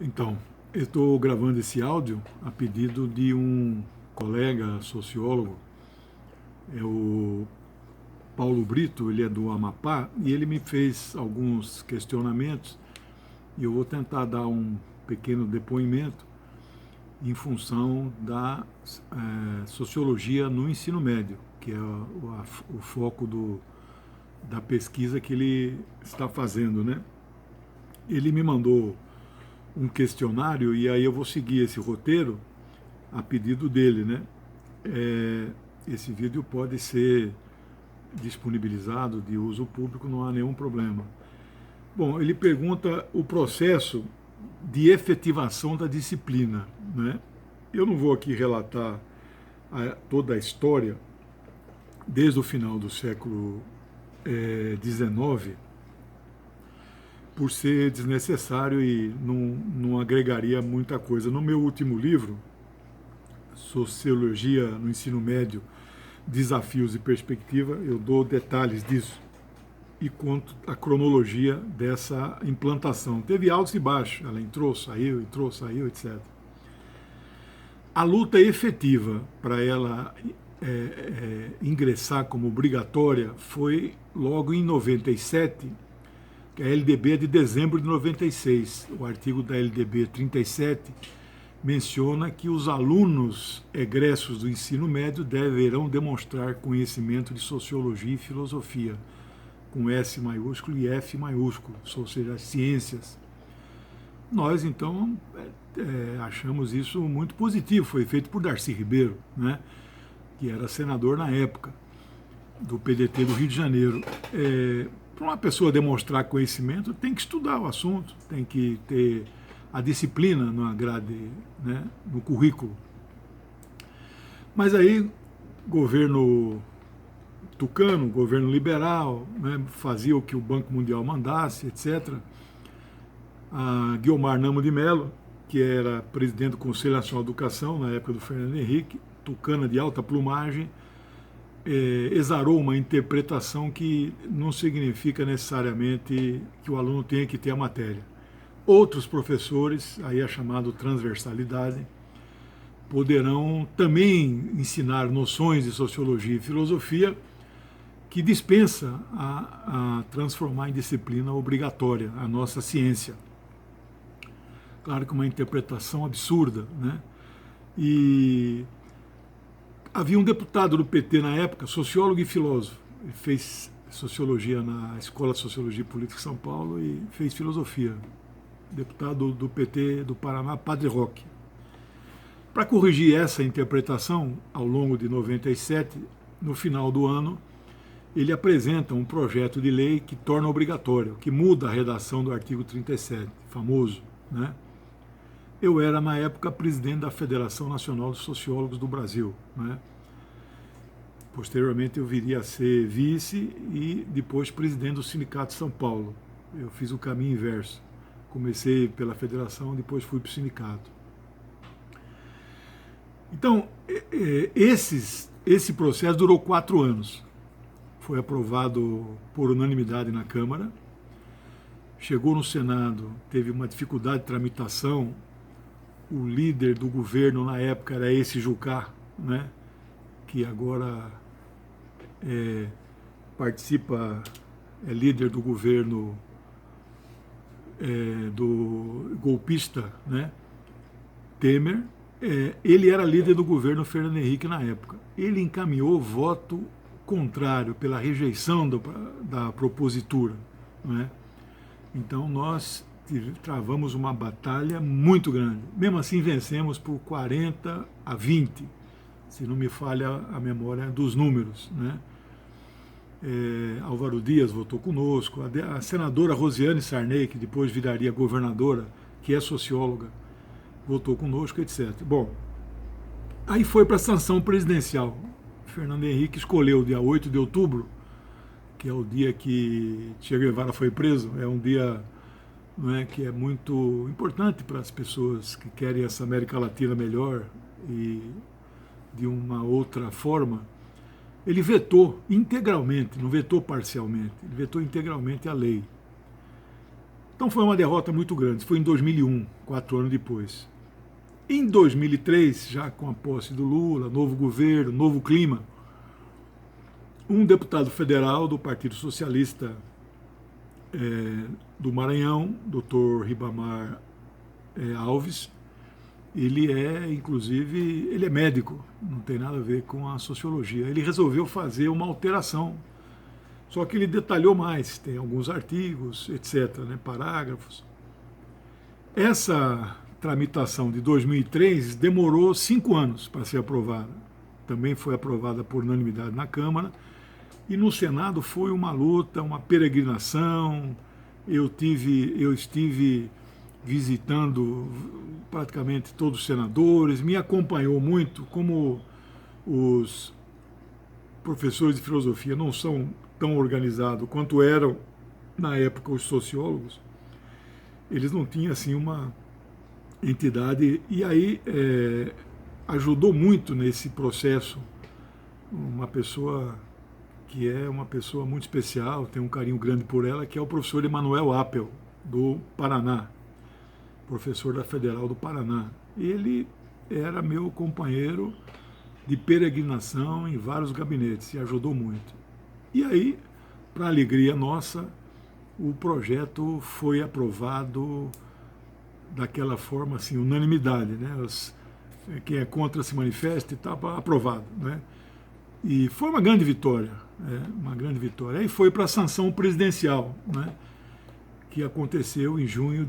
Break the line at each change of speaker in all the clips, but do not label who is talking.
Então, eu estou gravando esse áudio a pedido de um colega sociólogo, é o Paulo Brito, ele é do Amapá, e ele me fez alguns questionamentos e eu vou tentar dar um pequeno depoimento em função da sociologia no ensino médio, que é o foco da pesquisa que ele está fazendo, né? Ele me mandou um questionário e aí eu vou seguir esse roteiro a pedido dele, né? Esse vídeo pode ser disponibilizado de uso público, não há nenhum problema. Bom, ele pergunta o processo de efetivação da disciplina, né? Eu não vou aqui relatar toda a história desde o final do século XIX, por ser desnecessário e não agregaria muita coisa. No meu último livro, Sociologia no Ensino Médio, Desafios e Perspectiva, eu dou detalhes disso e conto a cronologia dessa implantação. Teve altos e baixos, ela entrou, saiu, etc. A luta efetiva para ela ingressar como obrigatória foi logo em 97, que a LDB é de dezembro de 96. O artigo da LDB 37 menciona que os alunos egressos do ensino médio deverão demonstrar conhecimento de sociologia e filosofia, com S maiúsculo e F maiúsculo, ou seja, as ciências. Nós, então, achamos isso muito positivo. Foi feito por Darcy Ribeiro, né, que era senador na época, do PDT do Rio de Janeiro. Para uma pessoa demonstrar conhecimento, tem que estudar o assunto, tem que ter a disciplina na grade, né, no currículo. Mas aí, governo tucano, governo liberal, né, fazia o que o Banco Mundial mandasse, etc. A Guiomar Namo de Mello, que era presidente do Conselho Nacional de Educação, na época do Fernando Henrique, tucana de alta plumagem, exarou uma interpretação que não significa necessariamente que o aluno tenha que ter a matéria. Outros professores, aí é chamado transversalidade, poderão também ensinar noções de sociologia e filosofia que dispensa a transformar em disciplina obrigatória a nossa ciência. Claro que uma interpretação absurda, né? E havia um deputado do PT na época, sociólogo e filósofo. Ele fez sociologia na Escola de Sociologia Política de São Paulo e fez filosofia. Deputado do PT do Paraná, Padre Roque. Para corrigir essa interpretação, ao longo de 97, no final do ano, ele apresenta um projeto de lei que torna obrigatório, que muda a redação do artigo 37, famoso, né? Eu era, na época, presidente da Federação Nacional dos Sociólogos do Brasil, né? Posteriormente, eu viria a ser vice e depois presidente do Sindicato de São Paulo. Eu fiz o caminho inverso. Comecei pela federação, depois fui para o sindicato. Então, esse processo durou 4 anos. Foi aprovado por unanimidade na Câmara. Chegou no Senado, teve uma dificuldade de tramitação. O líder do governo na época era esse Jucá, né, que agora participa, é líder do governo do golpista, né, Temer. Ele era líder do governo Fernando Henrique na época. Ele encaminhou voto contrário pela rejeição da propositura, né? Então nós travamos uma batalha muito grande. Mesmo assim vencemos por 40-20, se não me falha a memória dos números, né? Álvaro Dias votou conosco, a senadora Rosiane Sarney, que depois viraria governadora, que é socióloga, votou conosco, etc. Bom, aí foi para a sanção presidencial. Fernando Henrique escolheu o dia 8 de outubro, que é o dia que Che Guevara foi preso. É um dia, não é, que é muito importante para as pessoas que querem essa América Latina melhor e de uma outra forma. Ele vetou integralmente, não vetou parcialmente, ele vetou integralmente a lei. Então foi uma derrota muito grande, foi em 2001, 4 anos depois. Em 2003, já com a posse do Lula, novo governo, novo clima, um deputado federal do Partido Socialista do Maranhão, Dr. Ribamar Alves, ele inclusive, ele é médico, não tem nada a ver com a sociologia. Ele resolveu fazer uma alteração, só que ele detalhou mais, tem alguns artigos, etc., né, parágrafos. Essa tramitação de 2003 demorou 5 anos para ser aprovada. Também foi aprovada por unanimidade na Câmara, e no Senado foi uma luta, uma peregrinação. Eu estive visitando praticamente todos os senadores, me acompanhou muito, como os professores de filosofia não são tão organizados quanto eram na época os sociólogos, eles não tinham assim uma entidade, e aí ajudou muito nesse processo uma pessoa que é uma pessoa muito especial, tem um carinho grande por ela, que é o professor Emanuel Appel, do Paraná, professor da Federal do Paraná. Ele era meu companheiro de peregrinação em vários gabinetes e ajudou muito. E aí, para alegria nossa, o projeto foi aprovado daquela forma, assim, unanimidade, né? Quem é contra se manifesta e tal, aprovado, né? E foi uma grande vitória, uma grande vitória. Aí foi para a sanção presidencial, né, que aconteceu em junho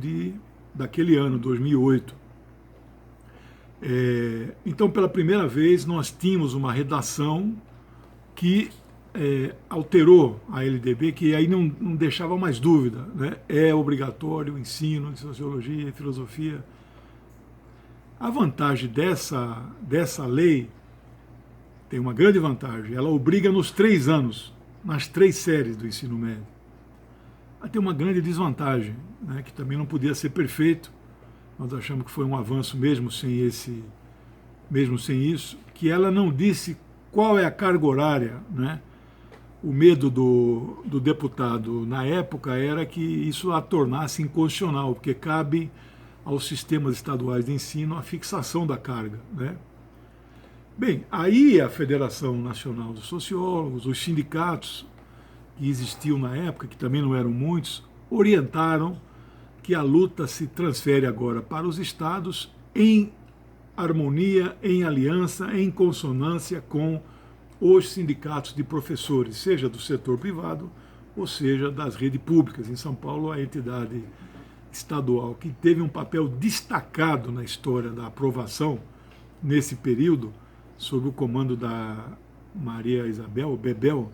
daquele ano, 2008. Então, pela primeira vez, nós tínhamos uma redação que alterou a LDB, que aí não deixava mais dúvida, né? É obrigatório o ensino de sociologia e filosofia. A vantagem dessa lei tem uma grande vantagem, ela obriga nos 3 anos, nas 3 séries do ensino médio. Ela tem uma grande desvantagem, né, que também não podia ser perfeito. Nós achamos que foi um avanço mesmo sem isso, que ela não disse qual é a carga horária, né? O medo do deputado na época era que isso a tornasse inconstitucional, porque cabe aos sistemas estaduais de ensino a fixação da carga, né? Bem, aí a Federação Nacional dos Sociólogos, os sindicatos que existiam na época, que também não eram muitos, orientaram que a luta se transfere agora para os estados em harmonia, em aliança, em consonância com os sindicatos de professores, seja do setor privado ou seja das redes públicas. Em São Paulo, a entidade estadual que teve um papel destacado na história da aprovação nesse período, sob o comando da Maria Isabel Bebel,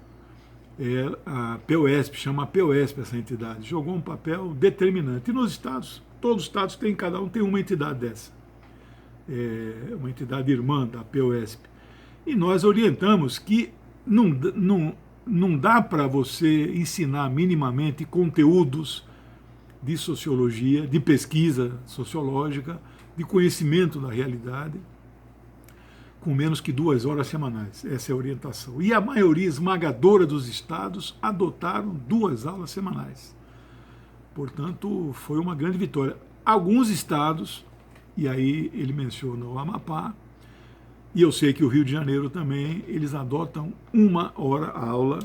é a POESP, chama a POESP essa entidade, jogou um papel determinante. E nos estados, todos os estados têm, cada um tem uma entidade dessa, uma entidade irmã da POESP. E nós orientamos que não dá para você ensinar minimamente conteúdos de sociologia, de pesquisa sociológica, de conhecimento da realidade, com menos que 2 horas semanais. Essa é a orientação. E a maioria esmagadora dos estados adotaram 2 aulas semanais. Portanto, foi uma grande vitória. Alguns estados, e aí ele menciona o Amapá, e eu sei que o Rio de Janeiro também, eles adotam 1 hora a aula,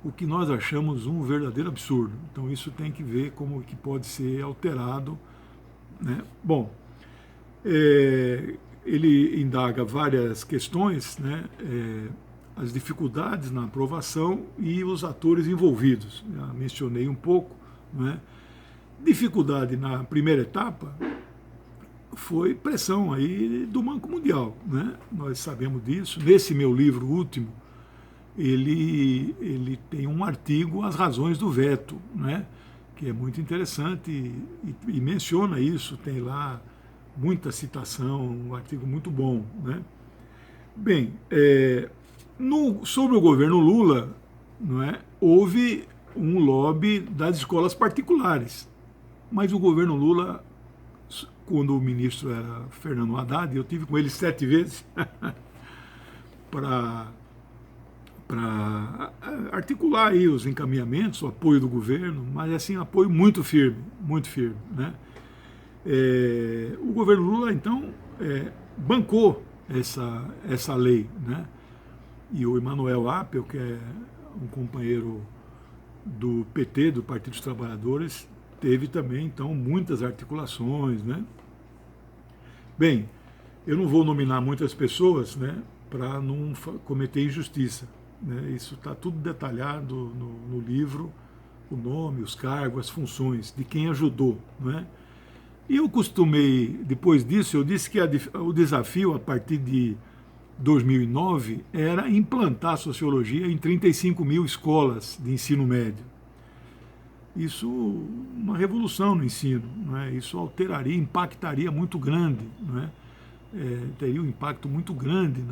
o que nós achamos um verdadeiro absurdo. Então isso tem que ver como que pode ser alterado, né? Bom, ele indaga várias questões, né? As dificuldades na aprovação e os atores envolvidos. Já mencionei um pouco, né? Dificuldade na primeira etapa foi pressão aí do Banco Mundial, né? Nós sabemos disso. Nesse meu livro último, ele tem um artigo, As Razões do Veto, né? Que é muito interessante e menciona isso, tem lá muita citação, um artigo muito bom, né? Bem, sobre o governo Lula, não é, houve um lobby das escolas particulares, mas o governo Lula, quando o ministro era Fernando Haddad, eu tive com ele 7 vezes para para articular aí os encaminhamentos, o apoio do governo, mas assim, apoio muito firme, né? O governo Lula, então, bancou essa lei, né? E o Emanuel Appel, que é um companheiro do PT, do Partido dos Trabalhadores, teve também, então, muitas articulações, né? Bem, eu não vou nominar muitas pessoas, né, para não cometer injustiça, né? Isso está tudo detalhado no livro, o nome, os cargos, as funções, de quem ajudou, né? E eu costumei, depois disso, eu disse que o desafio a partir de 2009 era implantar a sociologia em 35 mil escolas de ensino médio. Isso, uma revolução no ensino, né? Isso alteraria, impactaria muito grande, né? Teria um impacto muito grande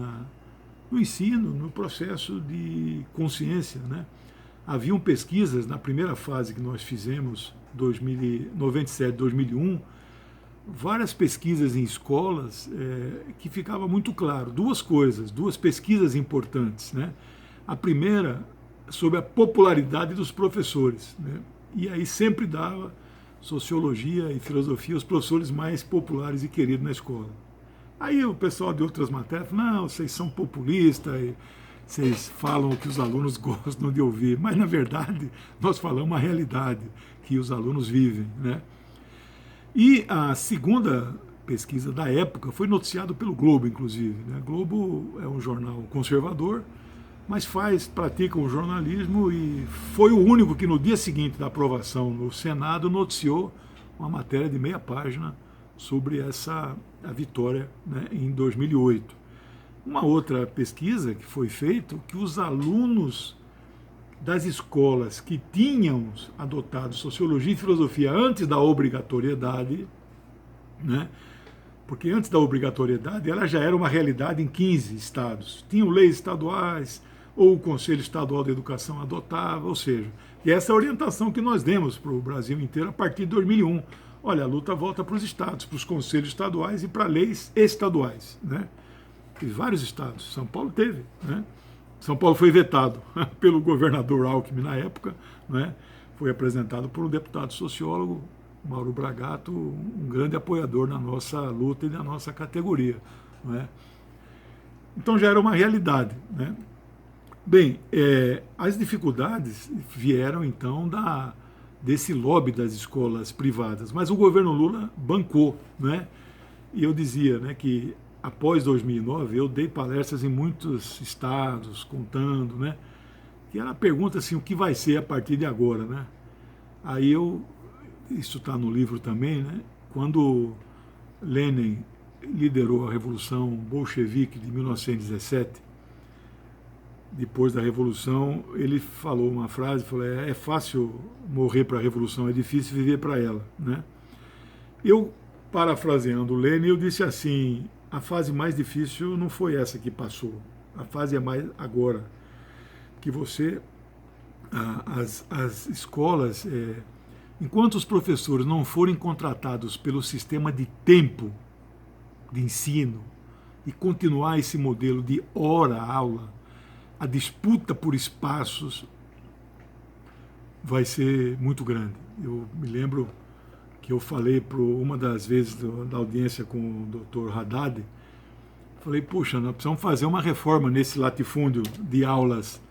no ensino, no processo de consciência, né? Haviam pesquisas na primeira fase que nós fizemos, 97, 2001, várias pesquisas em escolas que ficava muito claro, duas pesquisas importantes, né? A primeira sobre a popularidade dos professores, né? E aí sempre dava sociologia e filosofia os professores mais populares e queridos na escola. Aí o pessoal de outras matérias falou, não, vocês são populistas, vocês falam o que os alunos gostam de ouvir, mas na verdade nós falamos a realidade que os alunos vivem, né? E a segunda pesquisa da época foi noticiada pelo Globo, inclusive, né? Globo é um jornal conservador, mas pratica o jornalismo e foi o único que no dia seguinte da aprovação no Senado noticiou uma matéria de meia página sobre a vitória, né, em 2008. Uma outra pesquisa que foi feita, que os alunos das escolas que tinham adotado sociologia e filosofia antes da obrigatoriedade, né, porque antes da obrigatoriedade ela já era uma realidade em 15 estados. Tinham leis estaduais, ou o Conselho Estadual de Educação adotava, ou seja, e essa é a orientação que nós demos para o Brasil inteiro a partir de 2001. Olha, a luta volta para os estados, para os conselhos estaduais e para leis estaduais, né? E vários estados, São Paulo teve, né? São Paulo foi vetado pelo governador Alckmin na época, né? Foi apresentado por um deputado sociólogo, Mauro Bragato, um grande apoiador na nossa luta e na nossa categoria, né? Então já era uma realidade, né? Bem, as dificuldades vieram então desse lobby das escolas privadas, mas o governo Lula bancou, né? E eu dizia, né, que após 2009 eu dei palestras em muitos estados, contando, né? E ela pergunta assim, o que vai ser a partir de agora, né? Aí isso está no livro também, né? Quando Lenin liderou a Revolução Bolchevique de 1917, depois da Revolução, ele falou uma frase, falou, é fácil morrer para a Revolução, é difícil viver para ela, né? Eu, parafraseando Lenin, eu disse assim, a fase mais difícil não foi essa que passou, a fase é mais agora, que as escolas, enquanto os professores não forem contratados pelo sistema de tempo de ensino e continuar esse modelo de hora-aula, a disputa por espaços vai ser muito grande. Eu me lembro que eu falei uma das vezes da audiência com o Dr. Haddad, falei, puxa, nós precisamos fazer uma reforma nesse latifúndio de aulas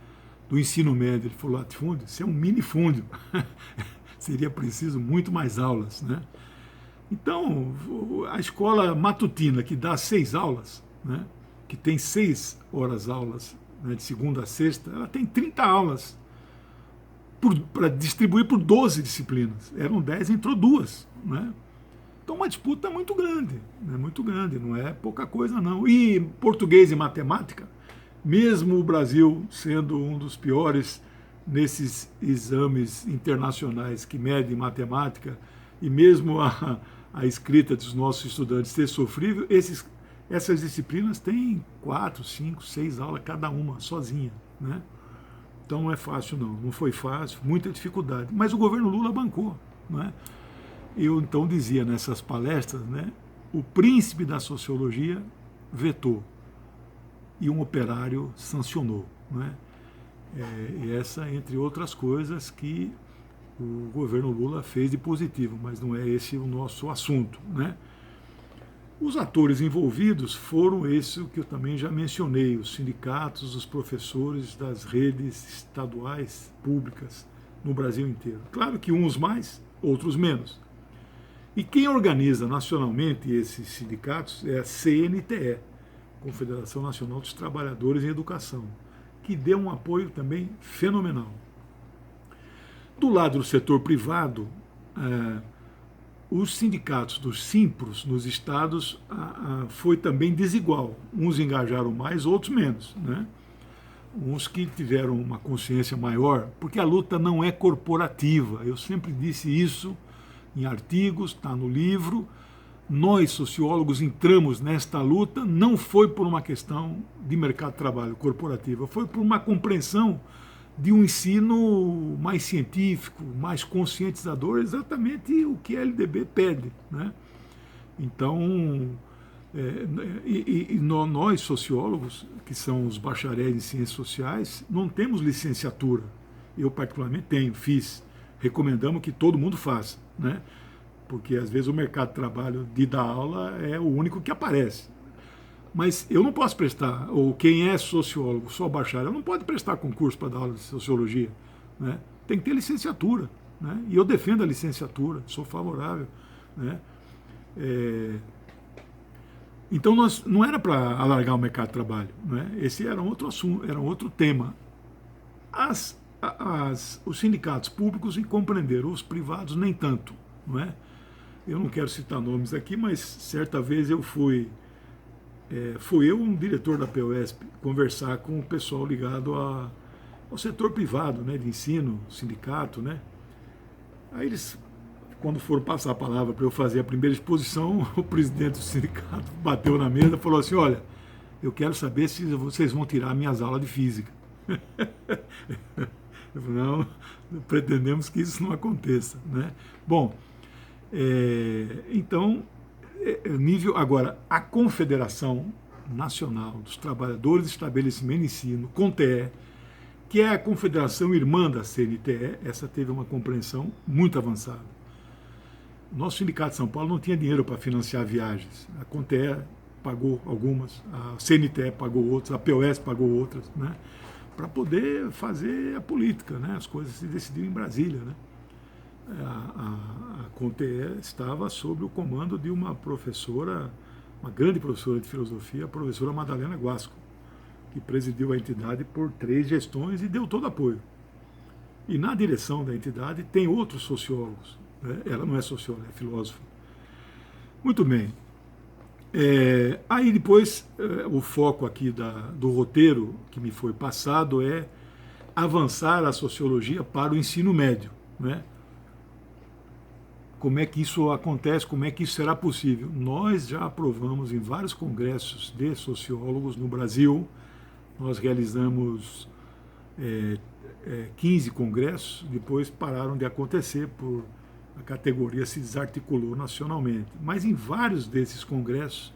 do ensino médio. Ele falou, latifúndio? Isso é um minifúndio. Seria preciso muito mais aulas, né? Então, a escola matutina, que dá 6 aulas, né, que tem 6 horas aulas, né, de segunda a sexta, ela tem 30 aulas para distribuir por 12 disciplinas. Eram 10, entrou 2. Né? Então, uma disputa muito grande, né, muito grande, não é pouca coisa, não. E português e matemática, mesmo o Brasil sendo um dos piores nesses exames internacionais que medem matemática, e mesmo a escrita dos nossos estudantes ser sofrível, essas disciplinas têm 4, 5, 6 aulas cada uma, sozinha, né? Então não é fácil não foi fácil, muita dificuldade, mas o governo Lula bancou, né? Eu então dizia nessas palestras, né, o príncipe da sociologia vetou e um operário sancionou, né? E essa, entre outras coisas, que o governo Lula fez de positivo, mas não é esse o nosso assunto, né? Os atores envolvidos foram esses que eu também já mencionei, os sindicatos, os professores das redes estaduais públicas no Brasil inteiro. Claro que uns mais, outros menos. E quem organiza nacionalmente esses sindicatos é a CNTE, Confederação Nacional dos Trabalhadores em Educação, que deu um apoio também fenomenal. Do lado do setor privado, os sindicatos dos Simpros nos estados foi também desigual. Uns engajaram mais, outros menos, né? Uns que tiveram uma consciência maior, porque a luta não é corporativa. Eu sempre disse isso em artigos, está no livro. Nós, sociólogos, entramos nesta luta, não foi por uma questão de mercado de trabalho corporativa, foi por uma compreensão de um ensino mais científico, mais conscientizador, exatamente o que a LDB pede, né? Então, nós, sociólogos, que são os bacharéis em ciências sociais, não temos licenciatura. Eu, particularmente, fiz. Recomendamos que todo mundo faça, né? Porque, às vezes, o mercado de trabalho de dar aula é o único que aparece. Mas eu não posso prestar, ou quem é sociólogo, só bacharel, não pode prestar concurso para dar aula de sociologia, né? Tem que ter licenciatura, né? E eu defendo a licenciatura, sou favorável, né? Então não era para alargar o mercado de trabalho, né? Esse era outro assunto, era outro tema. Os sindicatos públicos compreenderam, os privados nem tanto, não é? Eu não quero citar nomes aqui, mas certa vez fui eu, um diretor da POSP, conversar com o pessoal ligado ao setor privado, né, de ensino, sindicato, né? Aí eles, quando foram passar a palavra para eu fazer a primeira exposição, o presidente do sindicato bateu na mesa e falou assim: olha, eu quero saber se vocês vão tirar minhas aulas de física. Eu falei, não, pretendemos que isso não aconteça, né? Bom, então, nível agora, a Confederação Nacional dos Trabalhadores de Estabelecimento de Ensino, CONTEE, que é a confederação irmã da CNTE, essa teve uma compreensão muito avançada. O nosso sindicato de São Paulo não tinha dinheiro para financiar viagens. A CONTEE pagou algumas, a CNTE pagou outras, a POS pagou outras, né? Para poder fazer a política, né? As coisas se decidiram em Brasília, né? A CONTEE estava sob o comando de uma professora, uma grande professora de filosofia, a professora Madalena Guasco, que presidiu a entidade por 3 gestões e deu todo apoio. E na direção da entidade tem outros sociólogos, né? Ela não é socióloga, é filósofa. Muito bem. Aí depois, o foco aqui do roteiro que me foi passado é avançar a sociologia para o ensino médio, né? Como é que isso acontece, como é que isso será possível? Nós já aprovamos em vários congressos de sociólogos no Brasil, nós realizamos 15 congressos, depois pararam de acontecer por a categoria se desarticulou nacionalmente. Mas em vários desses congressos,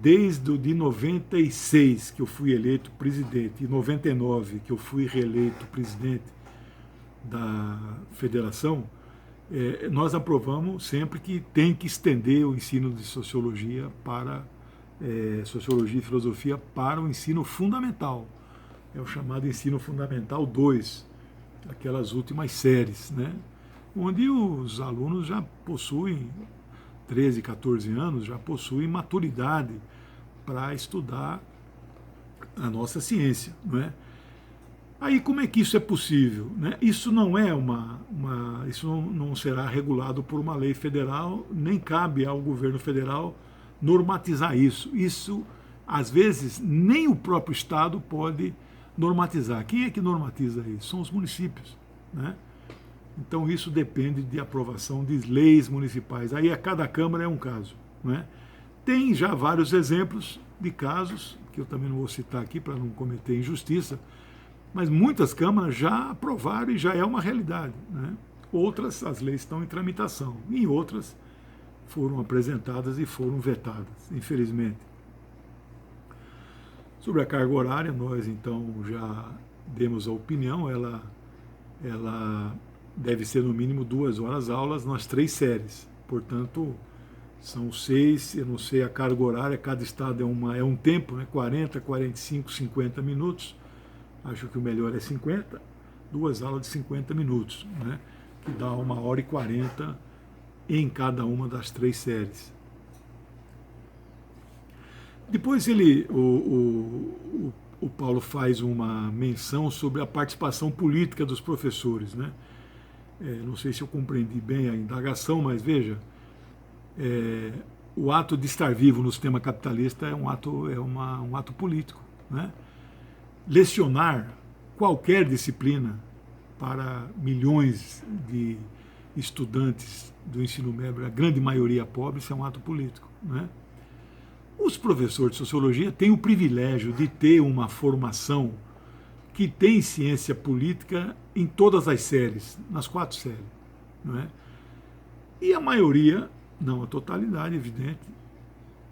desde o de 96, que eu fui eleito presidente, e 99, que eu fui reeleito presidente da federação, nós aprovamos sempre que tem que estender o ensino de sociologia sociologia e filosofia para o ensino fundamental. É o chamado ensino fundamental 2, aquelas últimas séries, né? Onde os alunos já possuem 13, 14 anos, já possuem maturidade para estudar a nossa ciência, não é? Aí como é que isso é possível, né? Isso não é isso não será regulado por uma lei federal, nem cabe ao governo federal normatizar isso. Isso, às vezes, nem o próprio Estado pode normatizar. Quem é que normatiza isso? São os municípios, né? Então isso depende de aprovação de leis municipais. Aí a cada Câmara é um caso, né? Tem já vários exemplos de casos, que eu também não vou citar aqui para não cometer injustiça, mas muitas câmaras já aprovaram e já é uma realidade, né? Outras, as leis estão em tramitação, e outras foram apresentadas e foram vetadas, infelizmente. Sobre a carga horária, nós então já demos a opinião, ela deve ser no mínimo 2 horas aulas nas 3 séries. Portanto, são 6, eu não sei a carga horária, cada estado é um tempo, né? 40, 45, 50 minutos. Acho que o melhor é 50, 2 aulas de 50 minutos, né? Que dá 1h40 em cada uma das 3 séries. Depois o Paulo faz uma menção sobre a participação política dos professores, né? Não sei se eu compreendi bem a indagação, mas veja, o ato de estar vivo no sistema capitalista é um ato político, né? Lecionar qualquer disciplina para milhões de estudantes do ensino médio, a grande maioria pobre, isso é um ato político, né? Os professores de sociologia têm o privilégio de ter uma formação que tem ciência política em todas as séries, nas 4 séries, não é? E a maioria, não a totalidade, evidente,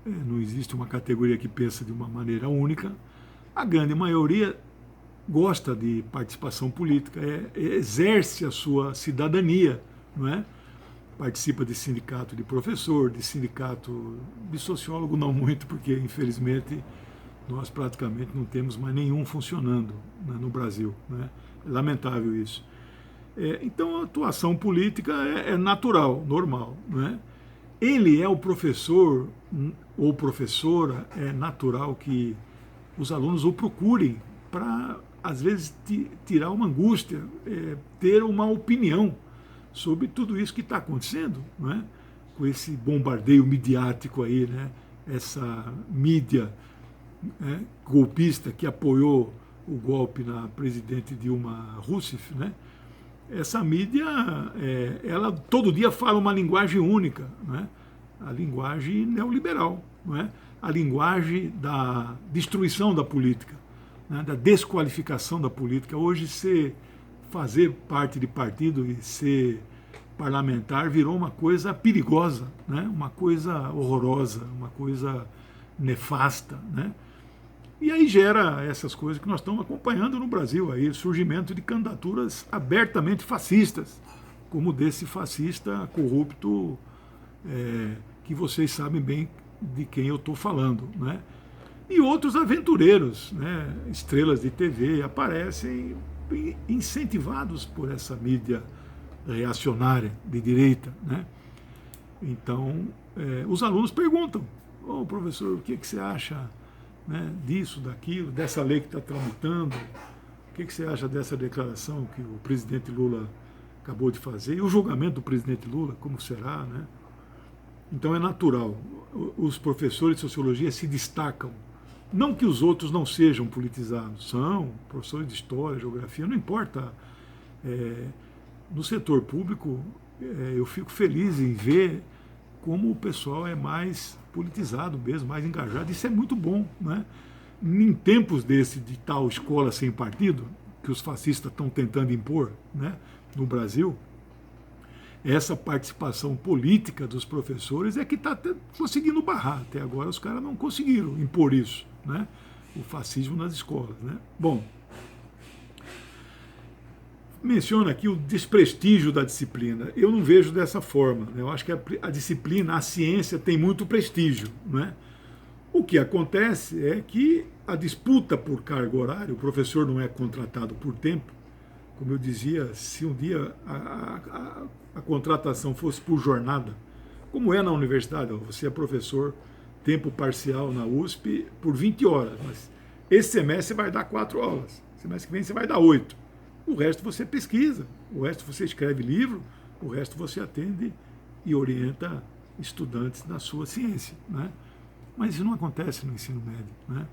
não existe uma categoria que pensa de uma maneira única, a grande maioria gosta de participação política, exerce a sua cidadania, não é? Participa de sindicato de professor, de sindicato de sociólogo, não muito, porque infelizmente nós praticamente não temos mais nenhum funcionando, né, no Brasil, né? É lamentável isso. Então a atuação política é natural, normal, né? Ele é o professor ou professora, é natural que os alunos o procurem para, às vezes, tirar uma angústia, ter uma opinião sobre tudo isso que está acontecendo, né? Com esse bombardeio midiático aí, né? Essa mídia, né, golpista que apoiou o golpe na presidente Dilma Rousseff, né? Essa mídia, ela todo dia fala uma linguagem única, né? A linguagem neoliberal, né? A linguagem da destruição da política, né? Da desqualificação da política. Hoje, fazer parte de partido e ser parlamentar virou uma coisa perigosa, né? Uma coisa horrorosa, uma coisa nefasta, né? E aí gera essas coisas que nós estamos acompanhando no Brasil, aí, surgimento de candidaturas abertamente fascistas, como desse fascista corrupto, que vocês sabem bem de quem eu estou falando, né? E outros aventureiros, né? Estrelas de TV aparecem incentivados por essa mídia reacionária de direita, né? Então, os alunos perguntam: professor, o que você acha, né, disso, daquilo, dessa lei que está tramitando? O que você acha dessa declaração que o presidente Lula acabou de fazer? E o julgamento do presidente Lula, como será, né? Então é natural. Os professores de sociologia se destacam. Não que os outros não sejam politizados, são professores de história, geografia, não importa. No setor público, eu fico feliz em ver como o pessoal é mais politizado mesmo, mais engajado. Isso é muito bom, né? Em tempos desse de tal escola sem partido, que os fascistas estão tentando impor, né, no Brasil, essa participação política dos professores é que está conseguindo barrar. Até agora os caras não conseguiram impor isso, né? O fascismo nas escolas, né? Bom, menciona aqui o desprestígio da disciplina. Eu não vejo dessa forma, né? Eu acho que a disciplina, a ciência tem muito prestígio, né? O que acontece é que a disputa por carga horária, o professor não é contratado por tempo. Como eu dizia, se um dia a contratação fosse por jornada, como é na universidade, você é professor tempo parcial na USP por 20 horas, mas esse semestre você vai dar 4 aulas, semestre que vem você vai dar 8. O resto você pesquisa, o resto você escreve livro, o resto você atende e orienta estudantes na sua ciência, né? Mas isso não acontece no ensino médio, né?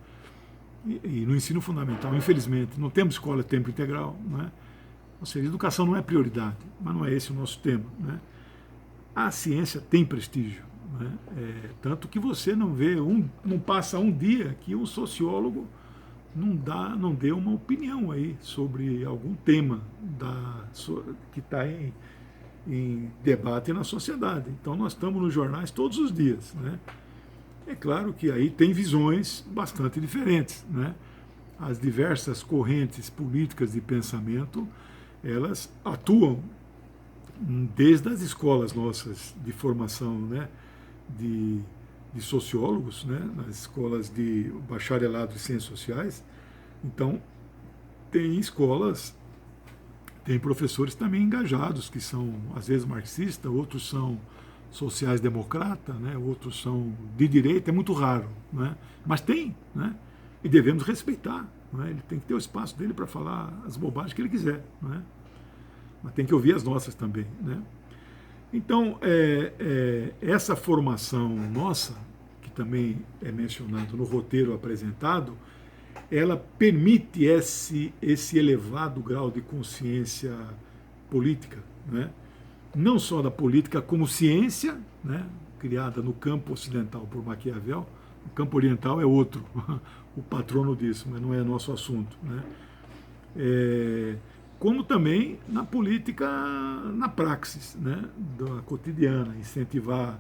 E no ensino fundamental, infelizmente, não temos escola de tempo integral, né? Ou seja, educação não é prioridade, mas não é esse o nosso tema, né? A ciência tem prestígio, né? Tanto que você não vê, não passa um dia que um sociólogo não dê uma opinião aí sobre algum tema que está em debate na sociedade. Então nós estamos nos jornais todos os dias, né? É claro que aí tem visões bastante diferentes, né? As diversas correntes políticas de pensamento, elas atuam desde as escolas nossas de formação, né, de, de sociólogos, né, nas escolas de bacharelado em ciências sociais. Então, tem escolas, tem professores também engajados, que são, às vezes, marxistas, outros são sociais-democrata, né, outros são de direita, é muito raro, né, mas tem, né, e devemos respeitar, né, ele tem que ter o espaço dele para falar as bobagens que ele quiser, né, mas tem que ouvir as nossas também, né. Então, essa formação nossa, que também é mencionado no roteiro apresentado, ela permite esse elevado grau de consciência política, né? Não só da política como ciência, né? Criada no campo ocidental por Maquiavel, o campo oriental é outro, o patrono disso, mas não é nosso assunto, né? Como também na política, na praxis, né? Da cotidiana, incentivar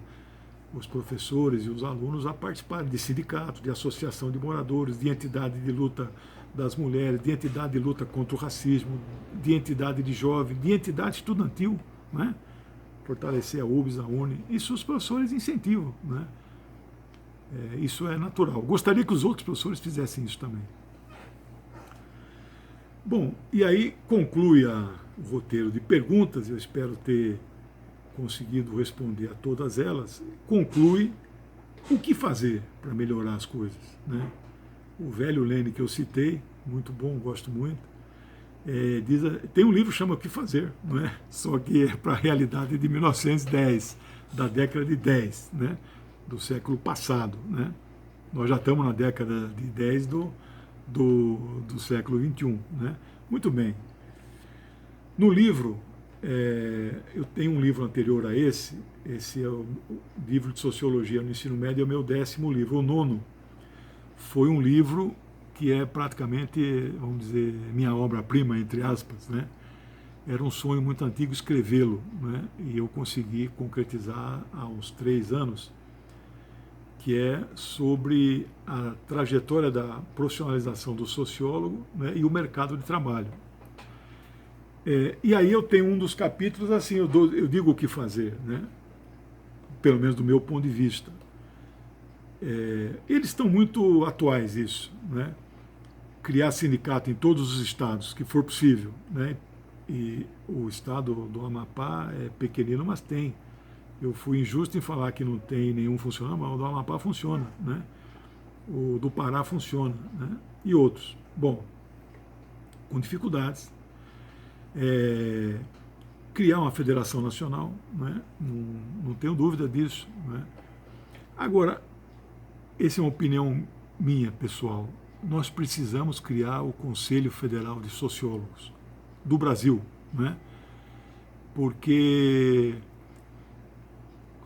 os professores e os alunos a participarem de sindicatos, de associação de moradores, de entidade de luta das mulheres, de entidade de luta contra o racismo, de entidade de jovem, de entidade estudantil, né? Fortalecer a UBS, a UNE, isso os professores incentivam, né? Isso é natural. Gostaria que os outros professores fizessem isso também. Bom, e aí conclui o roteiro de perguntas, eu espero ter conseguido responder a todas elas, conclui o que fazer para melhorar as coisas, né? O velho Lênin que eu citei, muito bom, gosto muito, tem um livro que chama O que Fazer, não é? Só que é para a realidade de 1910, da década de 10, né? Do século passado, né? Nós já estamos na década de 10 do século XXI, né? Muito bem. No livro, eu tenho um livro anterior a esse é o livro de Sociologia no Ensino Médio, é o meu 10º livro. O 9º foi um livro que é praticamente, vamos dizer, minha obra-prima, entre aspas, né? Era um sonho muito antigo escrevê-lo, né? E eu consegui concretizar há uns 3 anos, que é sobre a trajetória da profissionalização do sociólogo, né, e o mercado de trabalho. E aí eu tenho um dos capítulos, assim, eu digo o que fazer, né, pelo menos do meu ponto de vista. Eles estão muito atuais, isso, né, criar sindicato em todos os estados, que for possível, né, e o estado do Amapá é pequenino, mas tem. Eu fui injusto em falar que não tem nenhum funcionando, mas o do Amapá funciona, né? O do Pará funciona, né? E outros. Bom, com dificuldades. Criar uma federação nacional, né? Não tenho dúvida disso, né? Agora, essa é uma opinião minha, pessoal. Nós precisamos criar o Conselho Federal de Sociólogos do Brasil, né? Porque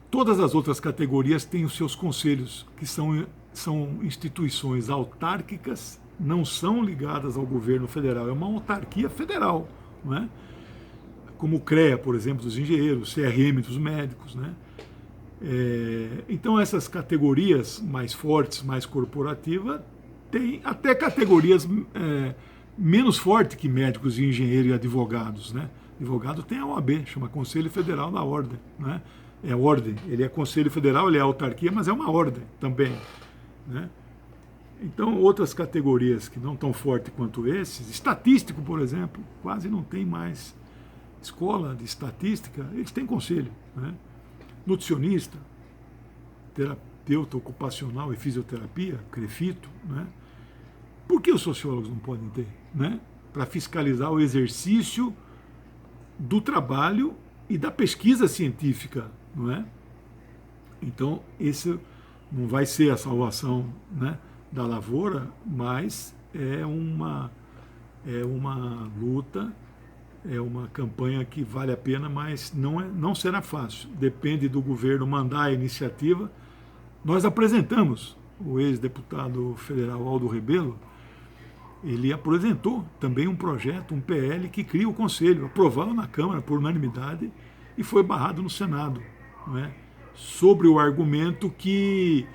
todas as outras categorias têm os seus conselhos, que são instituições autárquicas, não são ligadas ao governo federal, é uma autarquia federal, não é? Como o CREA, por exemplo, dos engenheiros, o CRM dos médicos, né? Então essas categorias mais fortes, mais corporativas, tem até categorias menos fortes que médicos, engenheiros e advogados, né? Advogado tem a OAB, chama Conselho Federal da Ordem, né? É ordem, ele é Conselho Federal, ele é autarquia, mas é uma ordem também, né? Então, outras categorias que não tão fortes quanto esses, estatístico, por exemplo, quase não tem mais escola de estatística, eles têm conselho, né? Nutricionista, terapeuta ocupacional e fisioterapia, CREFITO, né? Por que os sociólogos não podem ter, né? Para fiscalizar o exercício do trabalho e da pesquisa científica, não é? Então, esse não vai ser a salvação, né, da lavoura, mas é uma luta, é uma campanha que vale a pena, mas não será fácil. Depende do governo mandar a iniciativa. Nós apresentamos, o ex-deputado federal Aldo Rebelo, ele apresentou também um projeto, um PL, que cria o conselho, aprovado na Câmara por unanimidade e foi barrado no Senado, não é? Sobre o argumento que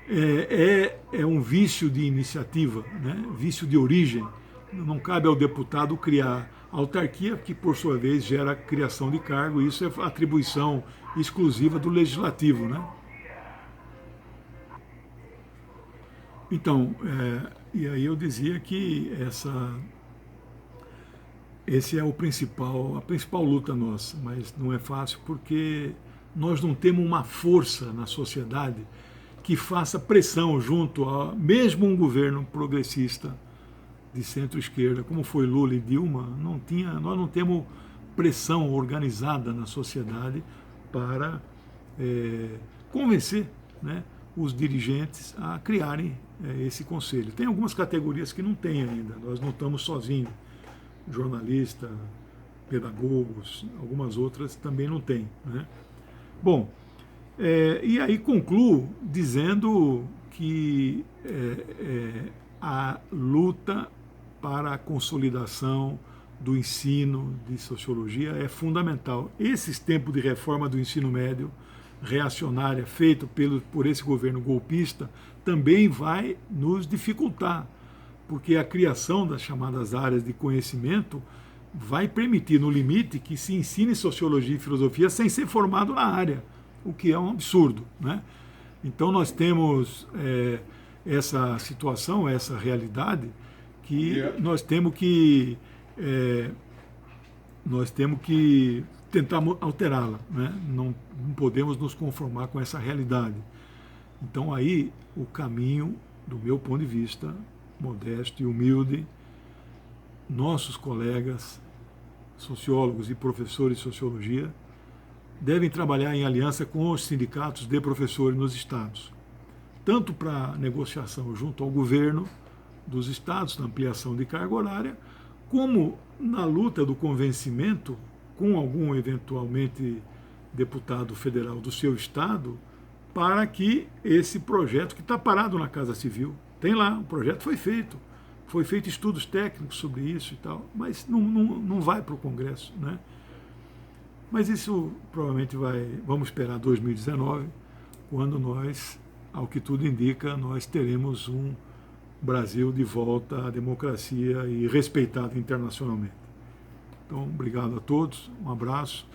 é um vício de iniciativa, né? Vício de origem. Não cabe ao deputado criar autarquia, que por sua vez gera criação de cargo, e isso é atribuição exclusiva do legislativo, né? Então, e aí eu dizia que esse é a principal luta nossa, mas não é fácil porque nós não temos uma força na sociedade que faça pressão junto a mesmo um governo progressista de centro-esquerda, como foi Lula e Dilma, nós não temos pressão organizada na sociedade para convencer, né, os dirigentes a criarem esse conselho. Tem algumas categorias que não tem ainda, nós não estamos sozinhos. Jornalista, pedagogos, algumas outras também não tem, né? Bom, e aí concluo dizendo que a luta para a consolidação do ensino de sociologia é fundamental. Esses tempos de reforma do ensino médio reacionária feito por esse governo golpista também vai nos dificultar, porque a criação das chamadas áreas de conhecimento vai permitir, no limite, que se ensine sociologia e filosofia sem ser formado na área, o que é um absurdo, né? Então nós temos essa situação, essa realidade, que nós temos que tentar alterá-la, né? Não podemos nos conformar com essa realidade. Então aí o caminho, do meu ponto de vista, modesto e humilde, nossos colegas sociólogos e professores de sociologia devem trabalhar em aliança com os sindicatos de professores nos estados, tanto para negociação junto ao governo dos estados, na ampliação de carga horária, como na luta do convencimento com algum eventualmente deputado federal do seu estado, para que esse projeto que está parado na Casa Civil, tem lá, o projeto foi feito estudos técnicos sobre isso e tal, mas não vai para o Congresso, né? Mas isso provavelmente vamos esperar 2019, quando nós, ao que tudo indica, nós teremos um Brasil de volta à democracia e respeitado internacionalmente. Então, obrigado a todos, um abraço.